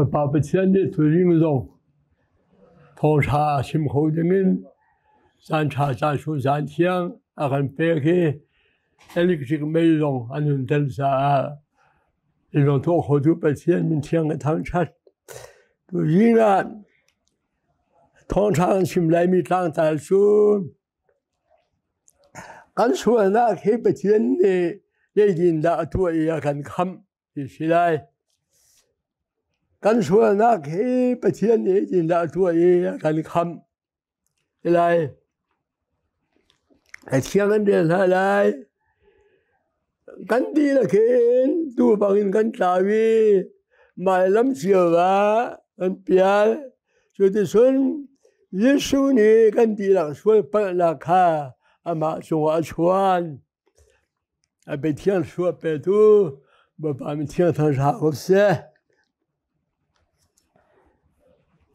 把不钱的做运动，通查心后的人，三查三数三天，跟别个，那个这个美容，俺们等啥，这种多好多不钱，明天个汤茶，都人啊，通常心来米当大数，俺说那些不钱的，也人大多也看看，起来。กันชวนนักเฮประเทศนี้จินดาตัวเองกันคำอะไรไอ้เที่ยงกันเดือนอะไรกันดีละเข็นตัวบางกันตาวีไม่ล้ำเสียวะกันเปียสุดที่สุดยิสุนี่กันดีละช่วยเปิดราคาอามาสงอาชวนไปเที่ยงช่วยไปตัวบ่ปามันเที่ยงทางชาเขาเสีย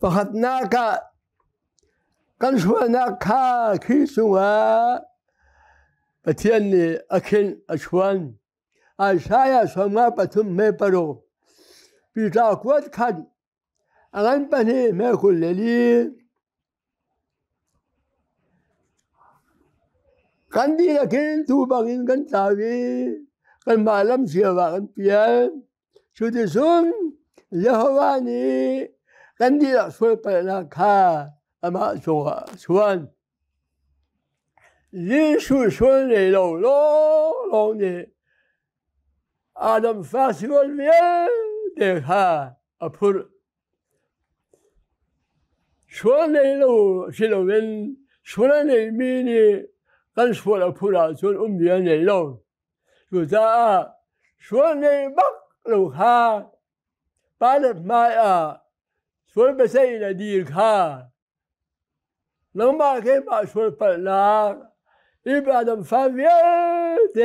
فخذناك كان شواناك كيسوا بتيني أكل أشوان أشايا سما بتم مبرو بيتاقوت كان أغان بني ما كل لي كان دي لكن تو باقين كان تاوي كان معلم سيوا كان بيان شو تسون يهوانيกันดีละช่วยเปิดราคาอามาชวนยิสุชวนเลยเราเนี่ยอาดัมฟาสิวันเวียเด็กฮะอภุรชวนเลยเราสิเราเป็นชวนเลยมีนี่กันชวนอภุระชวนเวียนเลยเราสุดท้ายชวนเลยบักเราฮะปาดมาช่วยไปใช้ในดีค่ะน้องมาแค่มาช่วยเปิดร้านอีบาดมฟ้าเวียเต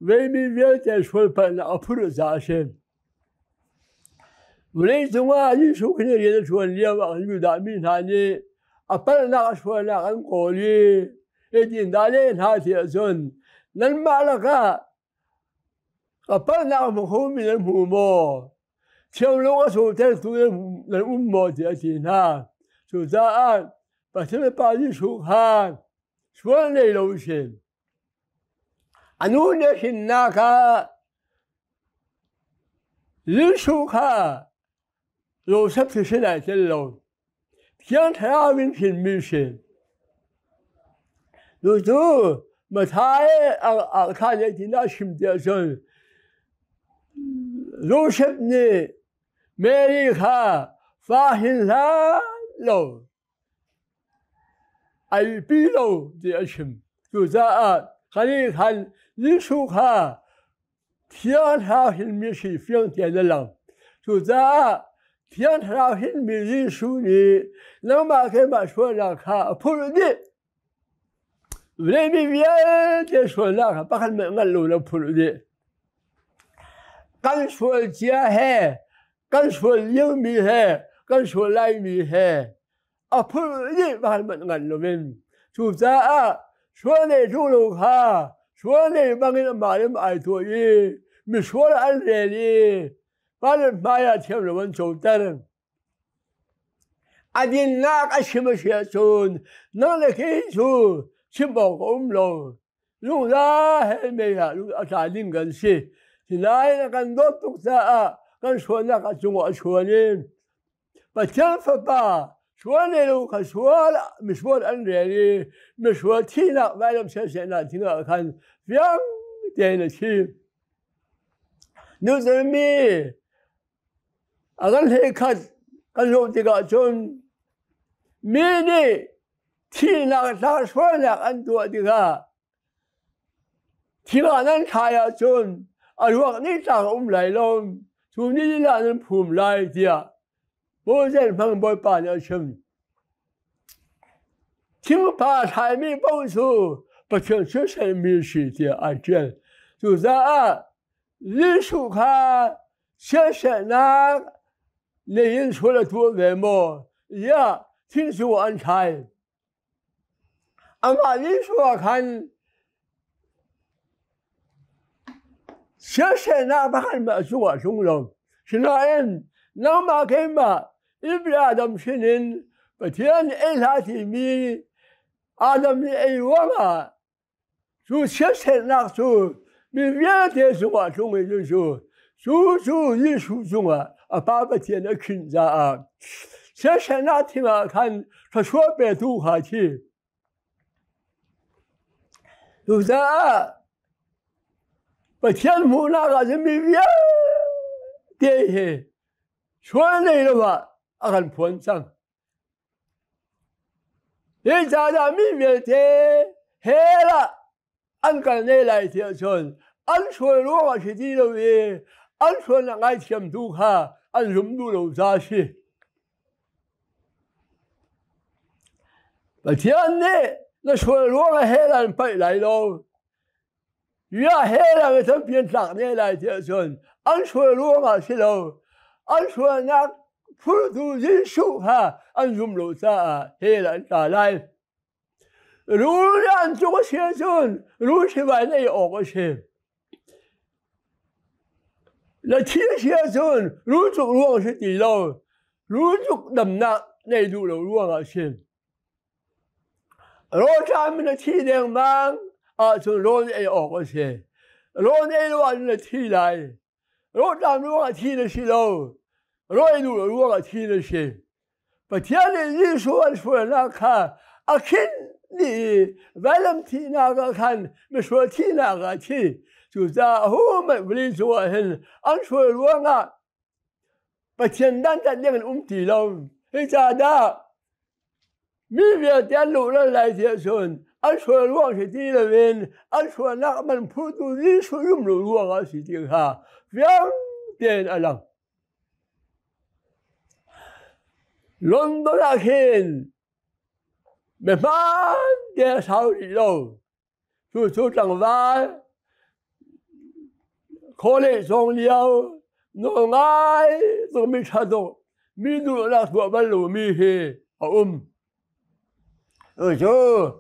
เวมีเวียเตช่วยเปิดร้านพูดจาเช่นวันนี้จังหวะยิ่งสุขเนี่ยเรียนชวนเรียกว่าอยู่ด้านมีทางนี้เปิดร้านชวนร้านโกลีจินดาเล่นหาเสียส่วนนั้นมาแล้วก็เปิดร้านมันคงมีเรื่องหูโมเที่ยวลงก็สูดเท่าตัวนั้นหมดเสียทีน่ะสุดท้ายประเทศปารีสสุขานชวนเลยเราเช่นอันนู้นเนี่ยหินนาคาลิสุขาเราสับสนเช่นไรเช่นเราเที่ยงทาวินหินมิเช่นดูมาท้ายอาคารเนี่ยที่น่าชิมเดียวส่วนรู้เช่นนี้เมริกาฟ้าหินลาโลไอปีโลเดียชิมสุดท้ายคันนี้คันลิสุขาเที่ยงทาหินมีสีเฟียงเตียนหลังสุดท้ายเที่ยงทาหินมีลิสุนี้แล้วมาแค่มาชวนราคาพูดดิเรื่องมีเวียจะชวนราคาปะกันเหมือนกันรู้แล้วพูดดิกันชวนเจ้าแห่กันชวนเลี้ยงมีแห่กันชวนไล่มีแห่พูดนี่บ้านมันงั้นเลยสุดท้ายชวนในทุกลูกค้าชวนในบางทีมาเรื่องไอ้ตัวนี้มีชวนอันเดียนี้บ้านมาอยากเที่ยววันโจเตอร์อันนี้นักอาชีพเสียส่วนนั่นแหละคือส่วนชิบบอกเราลูกได้เห็นไหมฮะลูกอาจารย์ลิงกันสิที่ไหนกันรถตุกตากันชวนนักจังหวะชวนนี่ปัจจัยฟ้าชวนนี่ลูกชวนไม่ชวนอันเดียนี้ไม่ชวนที่นักไม่ต้องเสียเสียนักที่นักกันเพียงเดียนชีนู่นจะมีกันเฮคัดกันโลติกาจนมีนี่ที่นักชวนนักอันตัวติกาที่ว่านั้นชายจนอารมณ์นี้จากไหลลงช่วงนี้ล่ะนั้นภูมิไหลเดียโบเซนพังบอยป่านเอาชมที่มันพาไทยมีป้องสู้ประชาชนมีสิทธิ์อาเจียนสุดท้ายลิสุขาเชื่อชนะในยินสุดตัวเวโมยาทิ้งสู่อันไทยอามาลิสุขันเชื่อชนะบ้านมาสู้กับชงลมชนะเอง نما كيما إبرا آدم شنين بتيان إلهاتي مي آدم أي وما شو شسر نقصو بيبياتي سوا شو يجوشو شو يشو سوا أبابا تيان أكين زاء شسر ناتي ما كان فشو بيتو هاتي شو زاء بتيان مونا غازم بيبياتي شو نيلوا أغن بونسان إذا دامي بيتي هلا أنكر نيلاي تيشون أنشون روما شديدو بيه أنشون نغايت شمدوها أنشمدو لو زاشي بتياني نشون روما هلا نبقى لايلو يا هلا متنبين تلاق نيلاي تيشون أنشون روما شلو أنشون ناك فردو زي شوها أنشملو ساعة هلا انتالاي روشي أنتو شيزون روشي باني أوغشي لا شيزون روشي روشي ديلو روشي دمنا نيدو لو روشي روشي من دين مان أتون روشي أي أوغشي روشي روشي تيلاي روشي روشي لشيلو روشي روشي لشي بتيالي يسوع الفلانكا أكين لي فالنتينا كان مشوتينا غاتي جوزا هو مبليزوا هن أنشوا الونا بتيندان تدين تيلون إذا دا ميبيا تيلو لا يتيسون أنشوا الونا شديد وين أنشوا نعمل بودو ليشوا يملو الونا شديدها فيام تين ألم لندن أكين بفان دي ساوري لو شو تنغفال كولي سون ليو نونغاي زمي شادو ميدو لاس بوبالو ميهي شو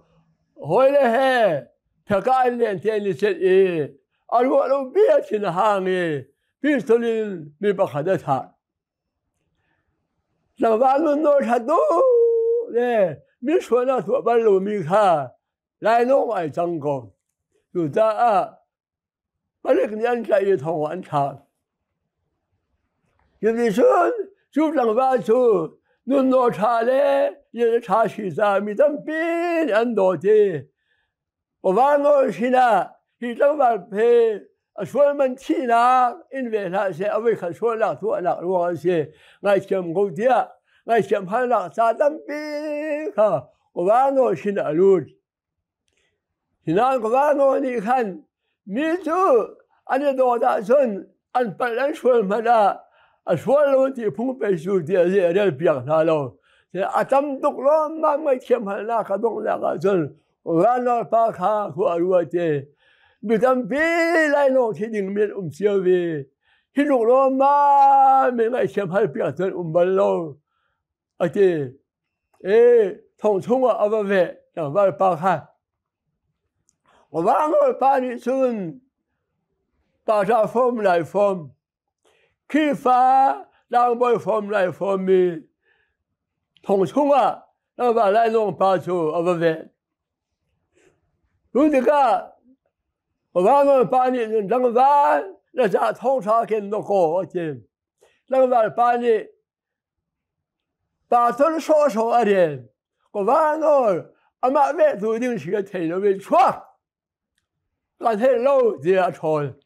هويلي هي تقاي لين تيني سيئي الوالو بيتين هاني بيستولين ببخدتها نغفال نو شادو ليه مشونا توبالو ميكا لا نوم أي جنگو يوزا بلغ نيانجا يتوان أنشان يديشون شوف لنغباشو نونو شالي يدشاشي زامي دنبين أندوتي وفانو شنا يتنبال بي أشوال من تينا إنوي لاسي أويكا شوال توانا روغاسي غايشم غوديا غايشم هانا سادم بيكا وفانو شنا ألود شنا وفانو نيكان ميتو أنا دودا سن أن بلن شوال منا أشوال ونتي بون بيشو دي زي ريال بيغنا لو أتم دقلون ما غايشم هانا كدوغ لغا سن وفانو باكا كو ألواتي بيتم بي لاينو تيدين من سيوبي هلوغلون ما من غايشم هانا بيغنا بلو أتي通通啊阿伯喂，让我包看，我往我把你孙，把这风来风，开发让我风来风咪，通通啊，让我来弄把出阿伯喂，如这个，我往我把你让我玩，那家通常跟那个去，让我把你。把这说说的，我完了，俺妈外头定是个腿都没错，俺才老这穿。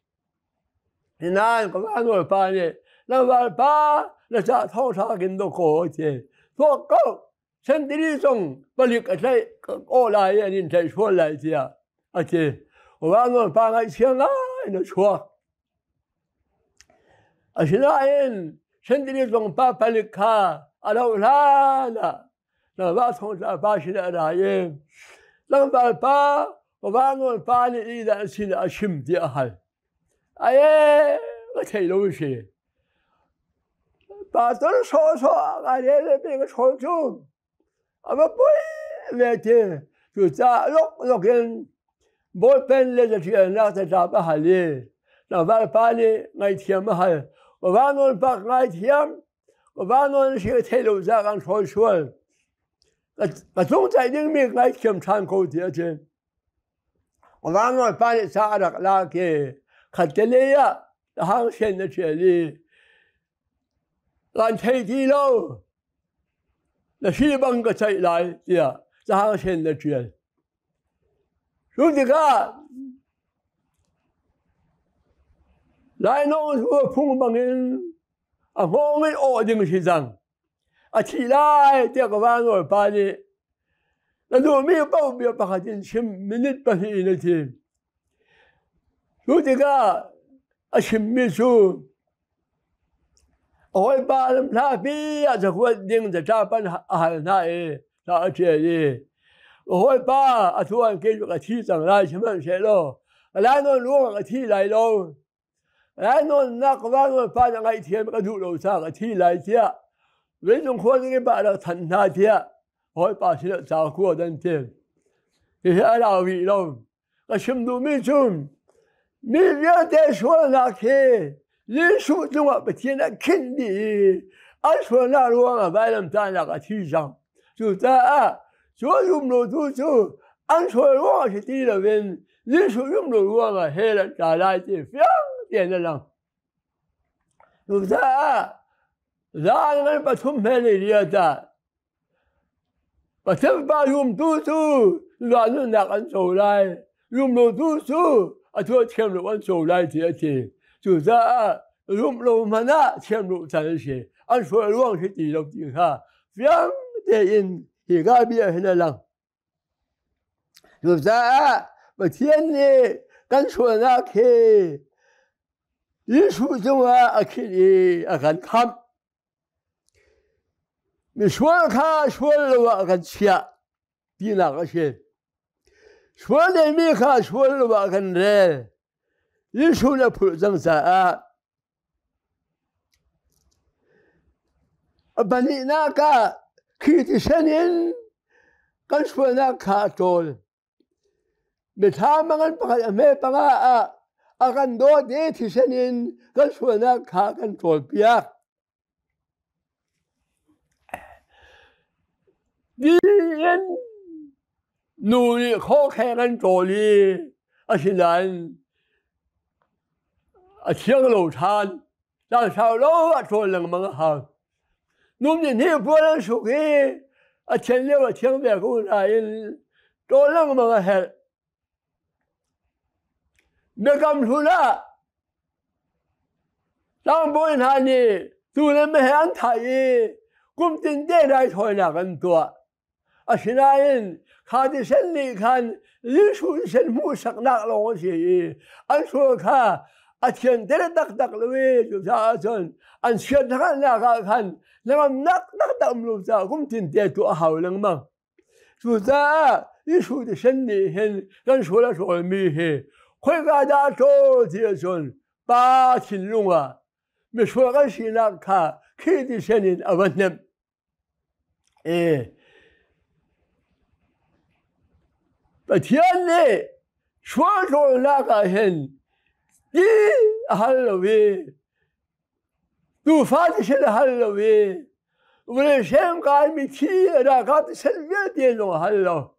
那我完了把呢，那完把那家头上跟都过去，说够身体里中不离个在过来呀，你才说来的，而且我完了把俺钱啊那错，而且那人身体里中把不离卡。الأولاد نباتهم الأباشر الأرايم لما البا وبانو الباني إذا أسين أشم دي أهل أيه غتيلو شيء باتر شو غالي بيك شوجو أما بوي ليتي شو تا لوكين بول بن لجي الناس تابعها لي لما الباني غيتيم أهل وبانو الباق غيتيم và nó sẽ thay đổi ra gan thôi xuôi và chúng ta những miếng ngay kiểm tra câu chuyện trên và nó phải ra được là cái khát cái này á hàng sen nó chuyện đi làm thay đi lâu là khi bằng cái chạy lại thì hàng sen nó chuyện rồi thì cả lại nó thua phun bằng ngon cái ổ đình thì rằng chỉ lại thì các bạn rồi phải đi là đồ mi bao biểu bạc trên chim minute bao nhiêu nữa thì rồi thì cả chim mi su ôi ba làm sao bị à cho quân đìnhจะจ้าปัญหาหน้าถ้าเจดีโอ้ยป้าทุกวันเกี่ยวกับที่ต่างไรใช่ไหมเชลโลแล้วนนรู้กับที่ไรโลแล้วนนนักว่านนป้ายังไงเทียมก็ดูโลซากับที่ไรเทียเว้นตรงคนที่บ้านเราทันท่าเทียโอ้ยป้าเชื่อสาวขั้วดันเทียมที่เราวิโลก็ชิมดูไม่ชุ่มมีเรื่องแต่ชวนนักเฮลิสุจังหวะประเทศนั้นขึ้นดีอันชวนน่ารู้ว่าไปลำตาลกับที่จังสุดท้ายชวนยุ่มโลดูจูอันชวนว่าที่ที่เราเป็นลิสุยุ่มโลว่าเฮลันจ่ายได้ที่เฟี้ยงเตียนนั่นสุดท้ายร้านนั้นปฐมเพลิเรียดปฐมบายุ่มดูจูร้านนั้นนักอันโจไลยุ่มโลดูจูอันทั่วเทียมโลอันโจไลที่就在用罗马那前路在一些，按说往是地路底下，非常的人也改变很多人，就在我天呢，跟说那去，艺术中啊去看看，你说看说了我看切，比哪个些，说的没看说了我看人。艺术的普正在把你那个去的声音跟说那卡着没他们跟把没把跟多的的声音跟说那卡跟着别你人努力好看跟着力现在听老产，让小老做人们好。农民你不能说给听了听别个人做人们好，没干出来，让不人看你，做人没安排的，工资带来才那更多。现在人看的生理看，艺术生活上那东西，按说看。天天打了喂，就啥子？按现在看那个看，那个打不着，我们天天做好人嘛。就在艺术的生理很，跟说了说没很，会大家做这种八千龙啊，没说个是那看，看的生理啊问题，把天呢说说那个很。دي هالوي دو فاتش هالوي ولا شيء قال متي راقات سلبية دينو هالو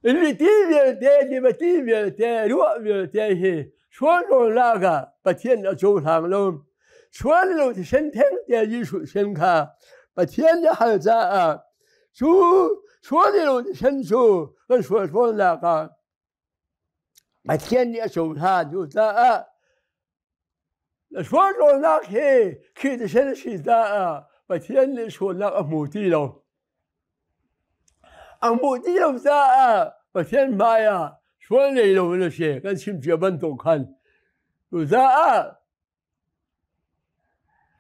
اللي تيجي ما تيجي روح تيجي شلون لاقى بتين أجول هاملون شلون لو تشنتين تيجي شو شنكا بتين حزاء شلون لو تشنشو شلون لاقى بتين شو هذا ذا شلون لاقى كده شنشي ذا بتين شو لاقى موتي له أمودي لو ذا بتين مايا شلون ليلو ولا شيء كان شيء جبان توكل وذا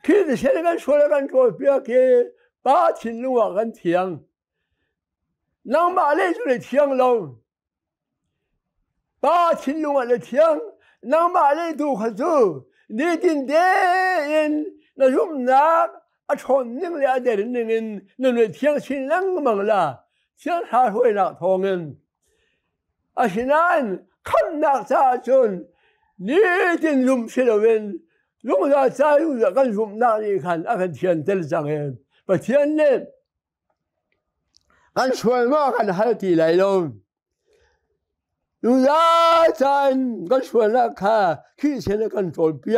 كده شيء كان شلون كان شو بياكي باتين لو كان تيان نعم ما عليه شو تيان لو باتين لو على تيان نعم ما عليه دو خزو نيتين دين نجومنا أشون نغلي أدر نغن نغلي تيان شين لنغ مغلا تيان حاوي لا تونغن أشنان كم نغتا جون نيتين لوم شلوين 用了再用了，跟用那你看，那个天得了上人，把天呢，俺说嘛，看还有地来了，用那咱跟说那看，去现在跟做别，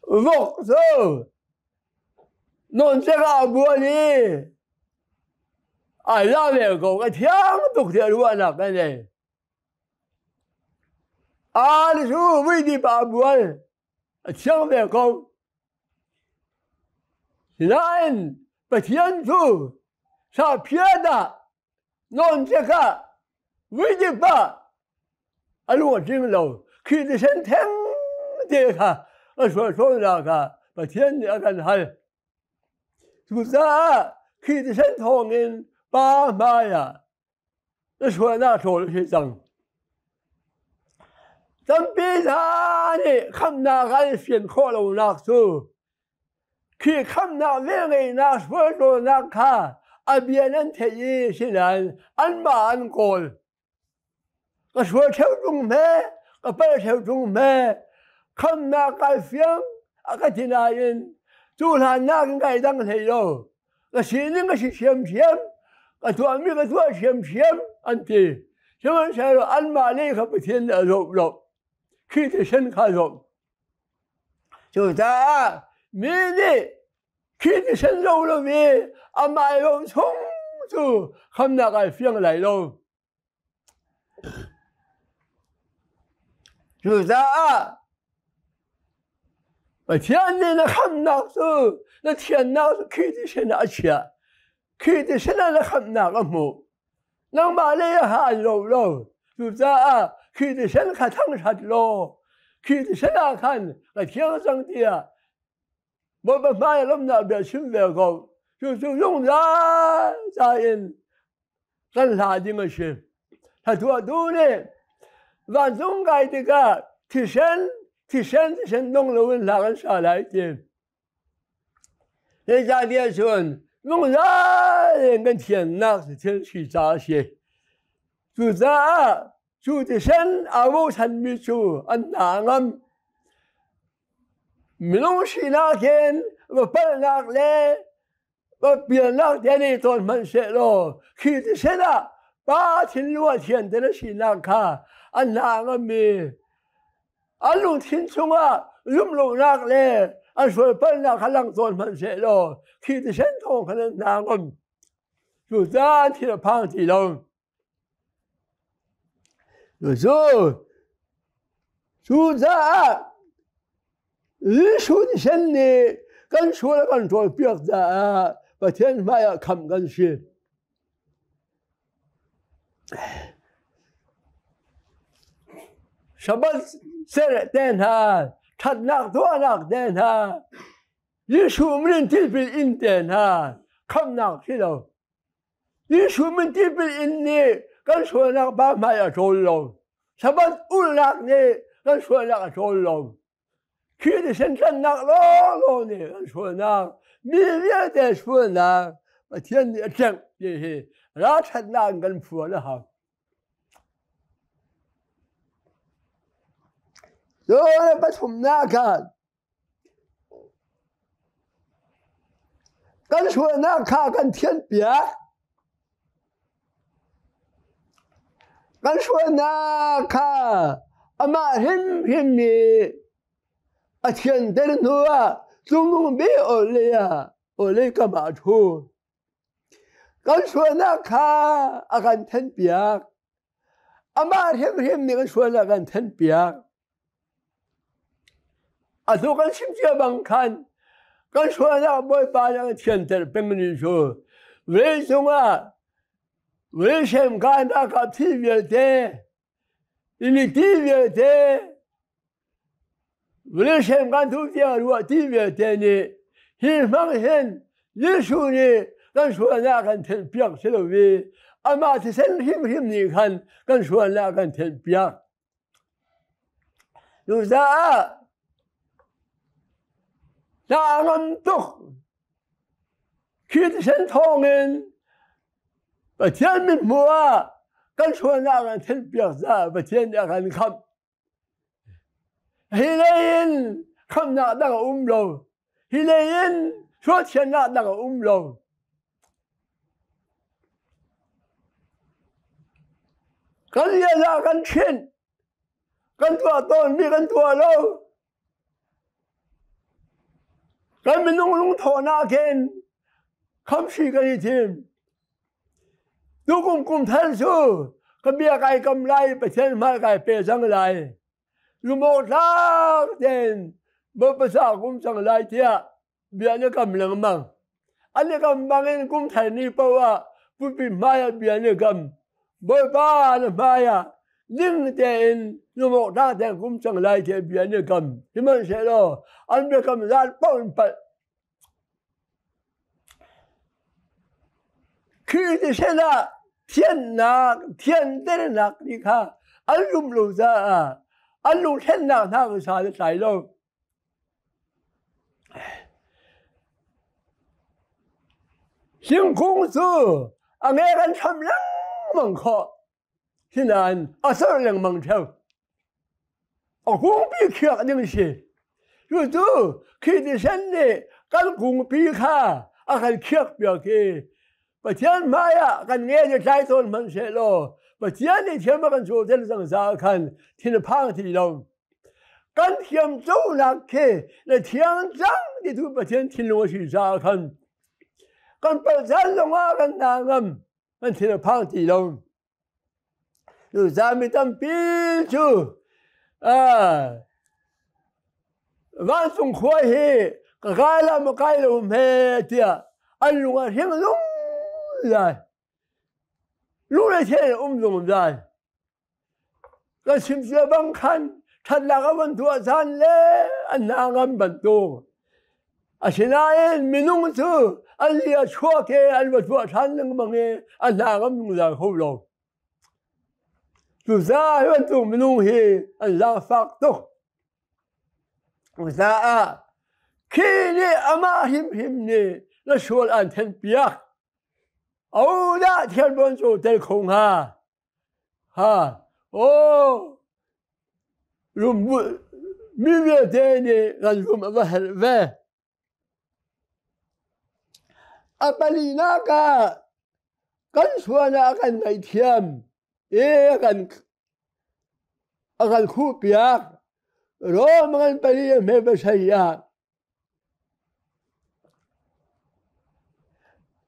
我说，弄这个玻璃，哎，那边个天都得乱了，个呢。啊，你说为的把关，强别高，然把天主上别的，弄这个为的把，我听了，看的身听的哈，说那个把天那个还，是不是啊？看的身痛人爸妈呀，说那说了些脏。咱别他呢，看那个先考了那书，去看那别个那说那看，别人提议是人，俺妈俺过，我说抽中没，我不抽中没，看那个film，个其他人，做他那个该当谁喽？我心里个是嫌，我做没个做嫌，安迪，什么时候俺妈那个不听的肉。去的身看着，就在明日去的身肉了没？买了葱就看那个film来了，就在天那看那是那天那是去的身那去，去的身那看那个么？那买了还肉了，就在去的身看汤啥的咯。去的身那看，天上的啊，我们买了那边新别个，就用咱人，咱啥的么事？他多呢，万中改这个提升弄了问哪个啥来的？人家的说，弄人跟天那是天气咋些？就在。就的身我参没做，那俺没东西那天我本来嘞，我别那天的都蛮些咯，去的身8天6天的是那看，那俺没，弄天中用那嘞，说本来还能做蛮些咯，去的身痛可能那俺，就3天胖起了。有时候，就在日出的身呢，跟说了跟做别的把天妈呀看跟去，什么事等他，他那多那等他，日出门地边阴等他，看那去了，日出门地边阴呢。跟说那个爸妈要走了，什么乌拉呢？跟说那个走了，去的身上那老呢？跟说那明天再说那，我天天整这些，然后那跟婆了哈，所以不从那看，跟说那看跟天别。俺说那看，妈很的，天得了总共没有了呀，我来干嘛去？俺说那看，俺天别，妈很的，俺说那俺天别，都俺亲戚们看，俺说那我把那个天得病人说，为什么？为什么看那个地面的？因为地面的，为什么看都讲说地面的呢？很方便，你说呢？咱说那个天表示了为，妈的身体你看，咱说那个天表，有啥？那俺都去的身痛人。天命魔， กันชวนหน้ากันเช่นเปียกซาประเทศเดียวกันคำฮิเลนคำหน้าดังโลฮิเลนชวนเชียนหน้าดังโลกันเรียนกันเช่นกันตัวตนมีกันตัวเรากันเป็นลุงโทนาเกนคำชี้กันทีมดูกุมแทนสู้ก็เบียไก่กำไรไปเช่นมาไก่เปย์สังไรลุงโมทักเด่นบ่ภาษากุมสังไรเทียเบียเนี่ยกำลังมั่งอันนี้กำบังเองกุมไทยนี่เพราะว่าผู้พิมพ์มาเบียเนี่ยกำบ่บ้านมายิ่งเด่นลุงโมทักเด่นกุมสังไรเทียเบียเนี่ยกำที่มันเสียแล้วอันเบียกำลังป้อนไปคือที่เช่นน่ะเทียนนักเทียนเต้นนักนี่ค่ะอันลุ่มลูซาอันลุ่มเช่นนักท่าภาษาใส่ลงสิ่งคงสู้อันเงี้ยกันทำลังมังคอที่นั่นอาศัยเรื่องมังเทวเอาคงปีเขียกยังสิจู่ๆคือที่เช่นนี่กันคงปีค่ะอาการเขียกเปียกประเทศมากันเงี้ยจะใช้ต้นมันเสโลประเทศนี้เทียมมากันโซ่เส้นสังสารคันที่ในพังที่เรากันเทียมโซ่หนักเคและเทียมจังที่ทุกประเทศที่ลงศีรษะคันกันประชาชนลงมากันนางมันที่ในพังที่เราดูสามีตั้มปีจูวันสงขวายเฮก็กลายละมาใกล้ลมเฮเตียอันลุงเฮงลุงได้รู้เลยเช่นลงได้ก็ชิมเสียบางคันทันหลังมันตัวสันเล่อันนางมันบรรทุกอาชินาเองมีนุ่งสู้อันเลี้ยชั่วเกอันวัดตัวทันนึงบางเออันนางมันนุ่งได้เขาลงสุดท้ายมันตุ้งมีนุ่งเฮอันลาฟักตุกสุดท้ายคีนี่อามาหิมนี่แล้วชวนอันเทนเปียกเอาละเทียนบนโซเทลคงฮะโอ้ลุมมีเวทนี่กันลุมมาเห็นเวอปลีนากากันชวนกันในเทียมกันคู่เปียกรอมันไปเรียนไม่ไปใช่ยา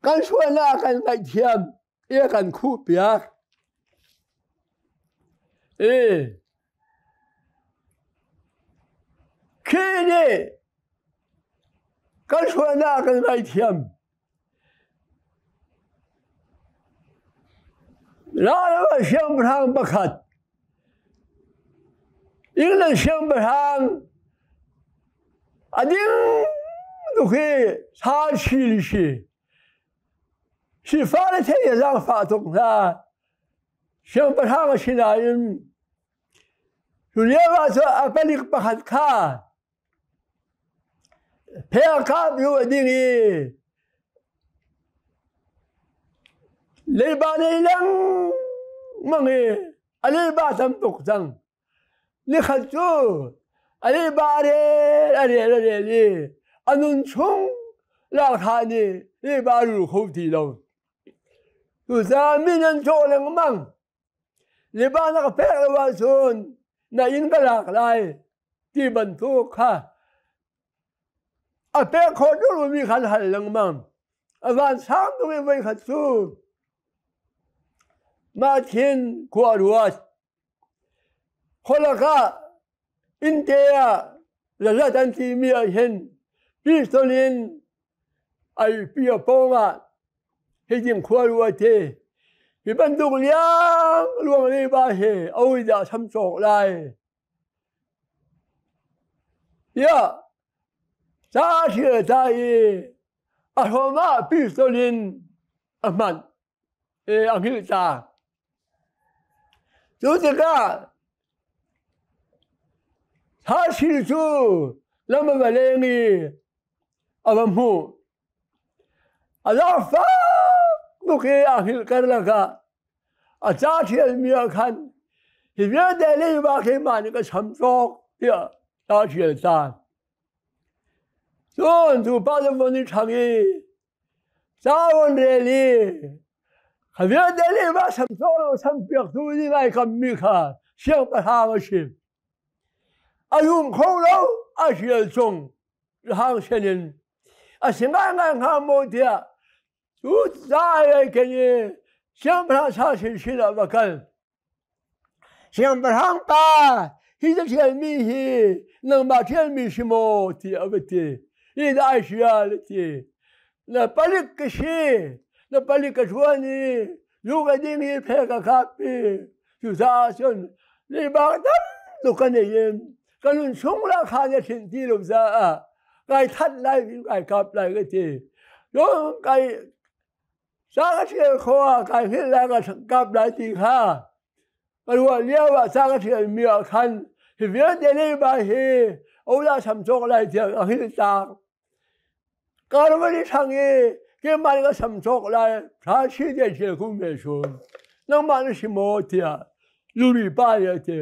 กันชวนกันในเทียมกันคู่เปียกคือนี่กันชวนกันในเทียมแล้วเสียงพลังประคัดอีกแล้วเสียงพลังอันนี้ดูคือชาชีลิชีฟ้าที่จะสร้างฟ้าตรงนั้นเสียงพลังชินายิมสุริยะว่าจะอภิริกประคัดข้าเพียงข้าอยู่ดีงี้เลบานยังมังเออะไรบ้าทำตกจังนี่ขัดจูอะไรบ้าอะไรอันนั้นชงราคานี่นี่บ้ารู้เขาทีเราตัวสามีนั่นโจรยังมั่งเลบานก็เพ่งว่าส่วนนายอินก็หลากหลายที่บรรทุกค่ะเพ่งคนรู้มีขันหันยังมั่งวันช้างต้องไม่ขัดจูมาทิ้งขวดวัวคนละก็อินเดียและรัฐที่มีเห็นพิสโตลินไอเปียโป้งให้ยิงขวดวัวเทที่บรรทุกเลี้ยงลวงในบ้านเฮเอาไว้จะทำโศกไรจ้าเชื่อใจอาโทมาพิสโตลินมันอังกฤษดูสิครับถ้าชีจูแล้วมันมาเลี้ยงนี่อาบัมหูอาลาฟ้าลูกเอ๋อหิลกันละก็ giá thiệt miệng khăn thì biết đây lấy ba cái mà những cái sắm sóc tiệt giá thiệt ta rồi tụ bao giờ vẫn đi thằng ấy sao vẫn để đi khi biết đây lấy ba sắm sóc rồi sắm việc tụ đi lại cầm miếng khăn xem cái hàng ở trên ayum không đâu thiệt chung hàng trên xem ngang hàng một tiệt tụ ra cái gì xem ra sao xin là bà cần xem bà hàng ta khi cái thiên mi hi nâng bà thiên mi xí mô thì ở bên thì đi đại xí à thì là bà lịch cái xí là bà lịch cái chuan đi dù cái đi mi phê cái khắp đi dù sao chân đi bà tâm tụ cái này cái luôn sống là khá nhà thiên ti lúc ra cái thắt lại cái cặp lại cái thì rồi cái sao cái chuyện khó cái hiện là cái cặp lại thì ha cái luật liệu và sao cái chuyện miệng khăn thì biết đến đây bà hi ông đã sắm sóc lại thì ở hiện tại cái đó mới thằng ấy cái mà cái sắm sóc lại thà chỉ để chuyện cũngไม่xuống nó mà nó chỉ một thì lưu ý ba cái thì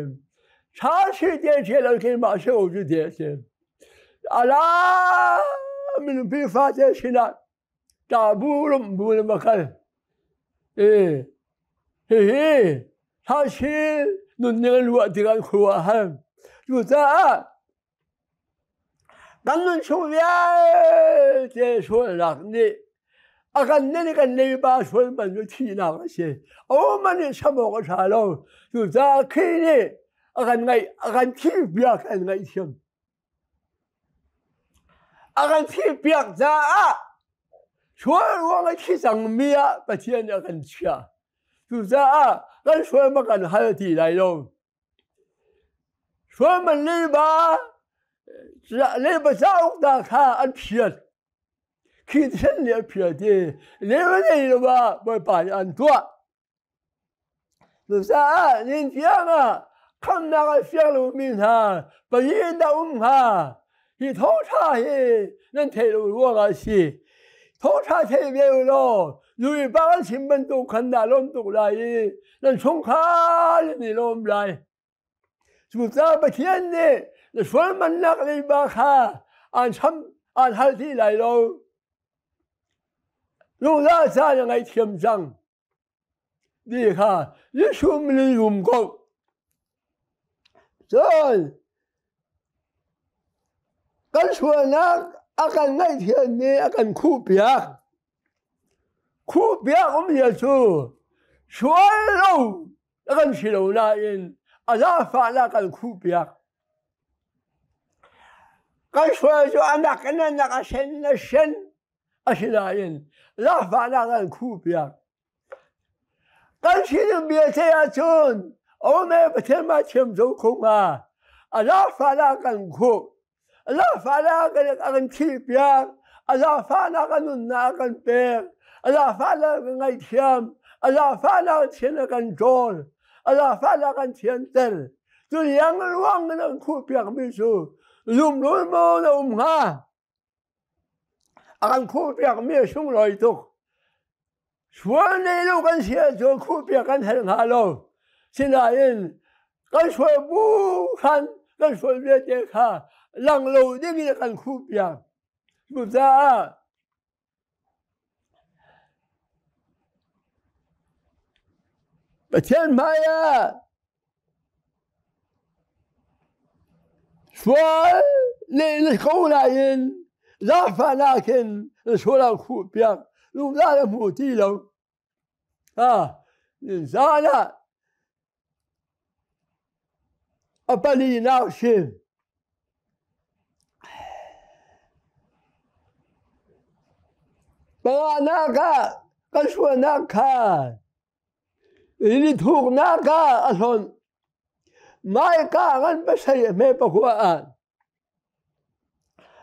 thà chỉ để chuyện là cái mà sẽ ở chỗ đấy thì Allah mình bị phát hiện xin là ta buồn mà khăn他是nun dengan luar dengan kuahan juga kan nun suya je suan nak ni akan ni kan ni ba suan ban ju ti nak se oh man ni samo ka sa lo juga kini akan ti biak kan ngai siam akan ti biak za suan wang ti sang mia ba tian akan chia juga kan suai makan hal ti lai lo suai man le ba sao da kha an phiat khi thân le phiat đi le ne lo ba ba an tua juga nin tiang kham na ga fiang lo min ha ba yin da ha hi tho tha hi nan the lo wo ga si tho tha the be lo lui ba cái chim bên tu khăn đã lom tu lại nên sống khá thì lom lại chúng ta bắt thiên đi là số mình nặng đi ba khá ăn chăm ăn hai thì lại đâu lúc ra ra là ngày thiềm răng đi khá như số mình dùng cột rồi cái số nặng akan ngày thiềm đi akan khu biếc khu biếc cũng như thế, suy lâu, cái gì lâu nay, ra phá ra cái khu biếc, cái suy cho anh đặt cái này cái sen, gì này, ra phá ra cái khu biếc, cái gì cũng biết thế à chun, ông ấy bắt thêm mà thêm dấu không ra phá ra cái khu, ra phá ra cái chi biếc, ra phá ra cái nút na cái bè Allah phá ngay thiam, Allah phá thiênกันโจร Allah pháกันthiên tử, tôi yang luang nó khu biếc bây giờ, lùm mơ nó ha, anh khu biếc mấy sung lời tục, suốt này lúc anh xem cho khu biếc anh thấy hà lo, xin lại cái suy bu khăn, cái suy biết thế ha, lăng lâu đi cái anh khu biếc, bây giờ thiên mai suy lên câu lại ra phá na kinh suy là khu biếc lúc ra là một tí lâu ra là ở Bali nào xin bà na cả cái suy na cả ini thuộc na cả anh mai cả anh phải xây mê bạc hoa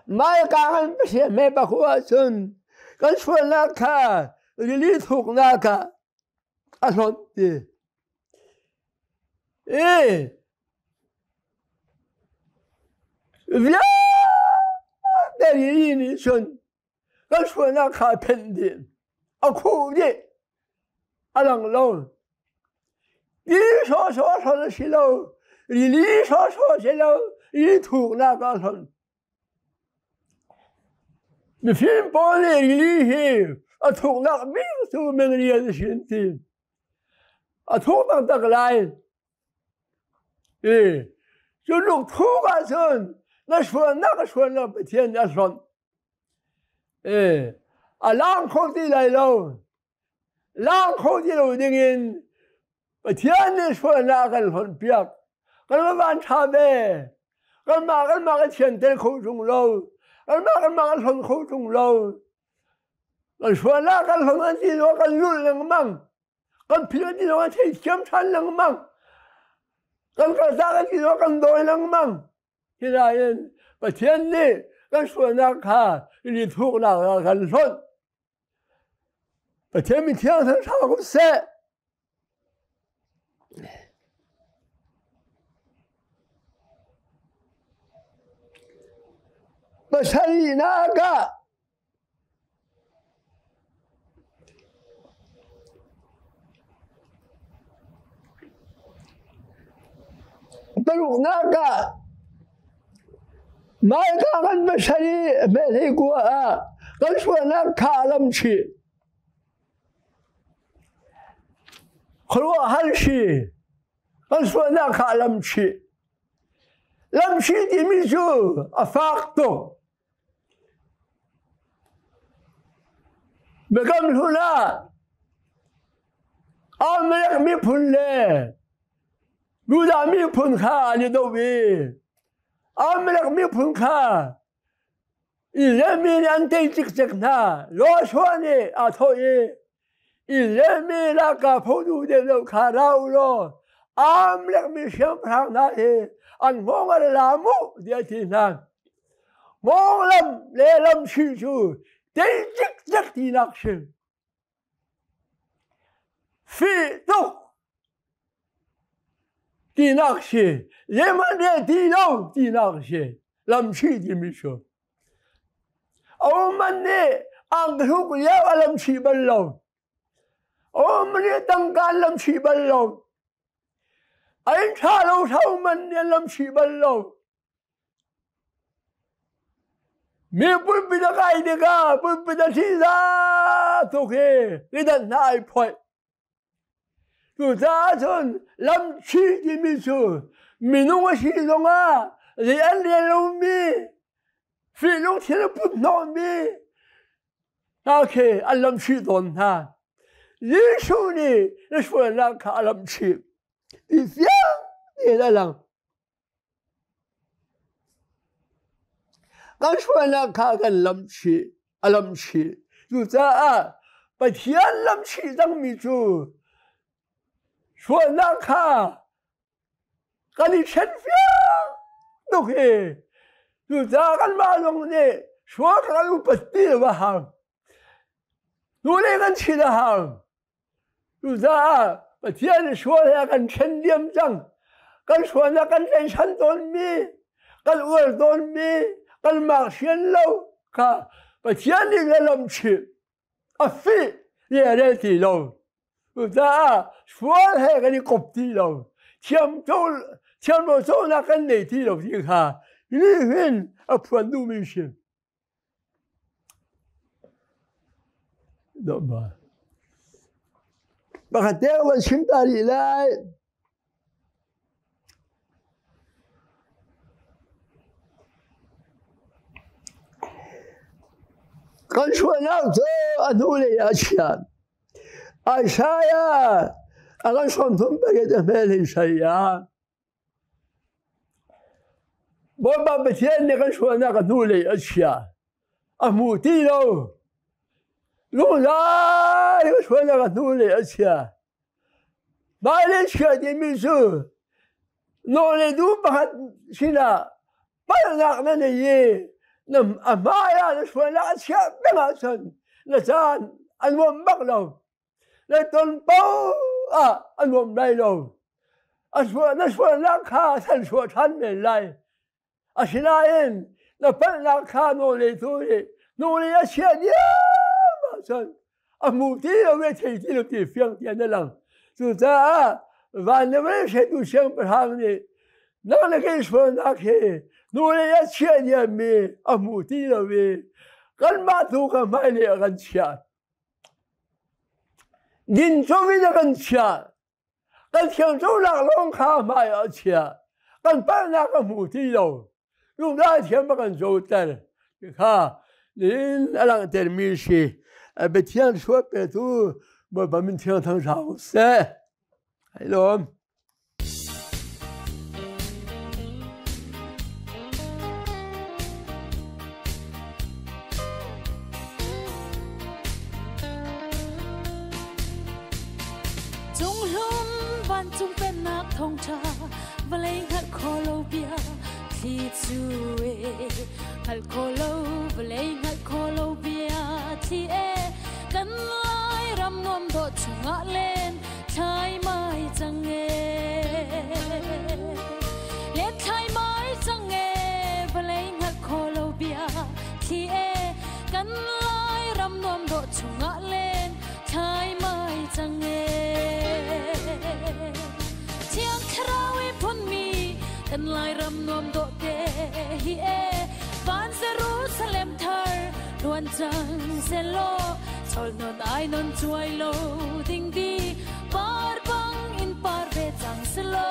mai cả anh phải xây mê bạc hoa xuân cái xuân na cả ini thuộc na cả anh đi việc để ini xuân cái xuân na cả pending anh khu đi anh lâu lý so là xí lâu lý so xí lâu lý thuộc là cả thân mình phim bố này lý hi thuộc là biết số mình liền xin tin thuộc bằng tắc lại cho lúc thuộc cả thân nó xuân là bị thiên là xuân lang không đi lại lâu lang không đi lâu đương nhiên bị thiên là xuân là cái xuân biết cái mà bạn cha bè cái mà cái thiên tên không trung lâu cái mà cái xuân không trung lâu cái xuân là cái xuân đi lâu cái lũ lăng măng cái phía đi lâu cái kiếm chân lăng măng cái ra đi lâu cái đôi lăng măng thế là bị thiên này cái xuân là cả lý thuộc là cái xuân bị thiên mình thiên thành sao cũng sẽ بشري ناقة بلوغ ناقة ما كان بشري بلغوا قال شو ناقة لم شيء خلوا هالشيء قال شو ناقة لم شيء لم شيء دمجو أفاقته بقام هنا أمرك ميبون له بودا ميبون خا لدوبي أمرك ميبون خا إذا من أنت تكتكنا لو شواني أتوي إذا من لك فودو دلو كاراولو أمرك ميشم فراناي أن مونغ لامو ديتينا مونغ لم لم شيشو تيجك تيناكشن في تو تيناكشي لمن تينو تيناكشي لم شي ديميشو أو من أنغهوك يا لم شي بلو أو من تنقال لم شي بلو أين شالو شو من لم شي بلو مي بول بدا قايدكا بول بدا سيزا توكي إذا ناي بوي تزاتون لم شي ديميسو منو شي لونغا لأن لومي في لون تلبوت نومي اوكي ألم شي دونها ليشوني لشوي لك ألم شي إذا إذا لم刚说那看看冷气，冷气，就这把天冷气当没住，说那看，跟你身边都可以，就这个马龙的，说个又不对吧哈，努力跟起的哈，就这把天说那跟陈店长，跟说那跟人山多米，跟耳朵米。قال ما شين لو كا بتياني لم شي أفي يا ريتي لو وذا شوال هي غني قبتي لو تيام تونا كان نيتي لو فيها لين أفندو ميشي دابا بغداد والشمتالي لا قال شو ناقص أدولي أشياء أشياء أنا شنتم بقيت مالي شيء بابا بتيني قال شو ناقص أدولي أشياء أموتي لو لا شو ناقص أدولي أشياء معلش كادي ميزو نولي دوب بعد شنا بلغنا نيه نم أمايا نشوى لا أشياء بماسن نسان أنوم بغلو لتنبو أنوم ليلو نشوى لا كاسن شوى تن لاي أشناين نبل لا كانوا لتولي نولي أشياء يا ماسن أموتي لو يتيتي لو تيفيان تيانا لان سوزا và nếu mà sẽ tu sang bậc hàng này nó là cái số nát thế nó là chuyện gì mà ở mù tí rồi về căn bản tu cái mai này căn chuyện nhìn cho mình là căn chuyện chỗ lạc long khá mai ở chuyện căn bản là cái mù tí rồi lúc đó thì mà căn chỗ tên ha nên là tên mi sĩ bây giờ suốt bây tu mà mình thiên thằng sao sẽ hello chung bên nát thông cha và lấy ngắt khô lâu bia thì chui ngắt khô lâu và lấy ngắt khô lâu bia thì cắn lại ram ngom độ chung ngã lên trái mai chẳng nghe lên trái mai chẳng nghe và lấy ngắt khô lâu bia thì cắn lại ram ngom độ chung ngã lên trái mai chẳng nghe tiếng karaoke phun mi tan lai ram nom do te hi van Jerusalem thar luan chang zelo chol non ai non chuai lo ding di par bang in par ve chang selo